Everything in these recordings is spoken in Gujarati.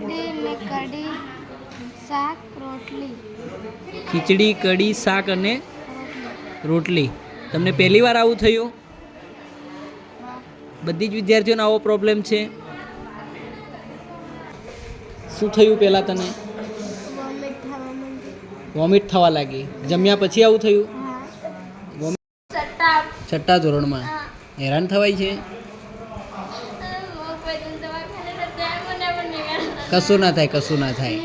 ને કઢી શાક રોટલી. ખીચડી કઢી શાક અને રોટલી. તમને પહેલી વાર આવું થયું? બધી જ વિદ્યાર્થીઓને આવો પ્રોબ્લેમ છે? શું થયું પહેલાં તને? વોમિટ થવા લાગી. જમ્યા પછી આવું થયું? છઠ્ઠા ધોરણમાં હેરાન થવાય છે? કશું ના થાય, કશું ના થાય.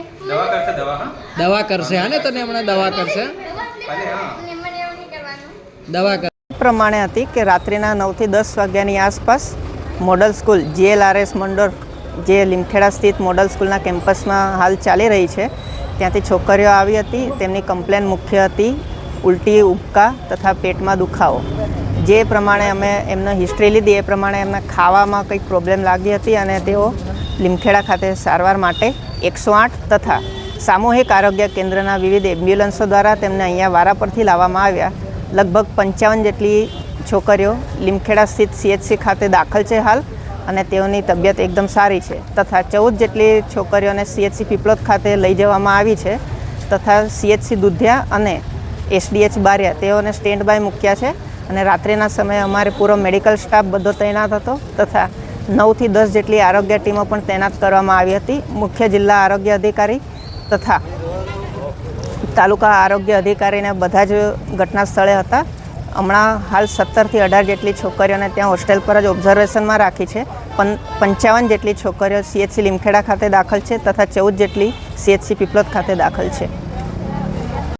દવા કરશે. હા ને, તને હમણાં દવા કરશે. દવા કર પ્રમાણે હતી કે રાત્રિના 9 થી 10 વાગ્યાની આસપાસ મોડલ સ્કૂલ GLRS મંડળ, જે લીમખેડા સ્થિત મોડલ સ્કૂલના કેમ્પસમાં હાલ ચાલી રહી છે, ત્યાંથી છોકરીઓ આવી હતી. તેમની કમ્પ્લેન મુખ્ય હતી ઉલટી, ઉબકા તથા પેટમાં દુખાવો. જે પ્રમાણે અમે એમનો હિસ્ટ્રી લીધી, એ પ્રમાણે એમને ખાવામાં કંઈક પ્રોબ્લેમ લાગી હતી અને તેઓ લીમખેડા ખાતે સારવાર માટે 108 તથા સામૂહિક આરોગ્ય કેન્દ્રના વિવિધ એમ્બ્યુલન્સો દ્વારા તેમને અહીંયા વારા પરથી લાવવામાં આવ્યા. લગભગ 55 જેટલી છોકરીઓ લીમખેડા સ્થિત CHC ખાતે દાખલ છે હાલ, અને તેઓની તબિયત એકદમ સારી છે. તથા 14 જેટલી છોકરીઓને CHC પીપલોદ ખાતે લઈ જવામાં આવી છે, તથા CHC દુધિયા અને SDH બારિયા તેઓને સ્ટેન્ડ બાય મૂક્યા છે. અને રાત્રિના સમયે અમારે પૂરો મેડિકલ સ્ટાફ બધો તૈનાત હતો, તથા 9 થી 10 જેટલી આરોગ્ય ટીમો પણ તૈનાત કરવામાં આવી હતી. મુખ્ય જિલ્લા આરોગ્ય અધિકારી તથા તાલુકા આરોગ્ય અધિકારીને બધા જ ઘટના સ્થળે હતા. હમણાં હાલ 17 થી 18 જેટલી છોકરીઓને ત્યાં હોસ્ટેલ પર જ ઓબ્ઝર્વેશનમાં રાખી છે. 55 જેટલી છોકરીઓ CHC લીમખેડા ખાતે દાખલ છે, તથા 14 જેટલી CHC પીપલોદ ખાતે દાખલ છે.